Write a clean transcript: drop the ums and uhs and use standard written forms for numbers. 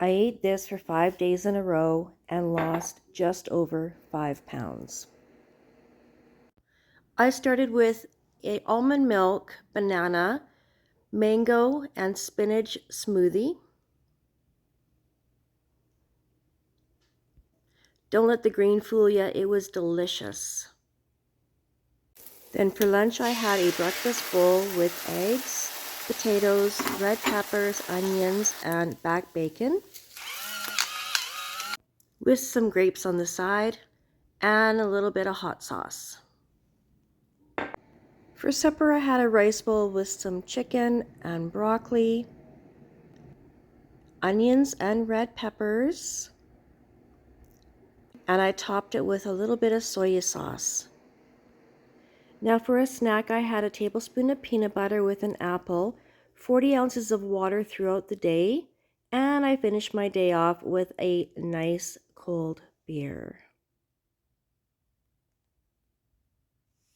I ate this for 5 days in a row and lost just over 5 pounds. I started with a almond milk, banana, mango, and spinach smoothie. Don't let the green fool you, it was delicious. Then for lunch I had a breakfast bowl with eggs, potatoes, red peppers, onions, and back bacon, with some grapes on the side, and a little bit of hot sauce. For supper I had a rice bowl with some chicken and broccoli, onions and red peppers, and I topped it with a little bit of soya sauce. Now for a snack, I had a tablespoon of peanut butter with an apple, 40 ounces of water throughout the day, and I finished my day off with a nice cold beer.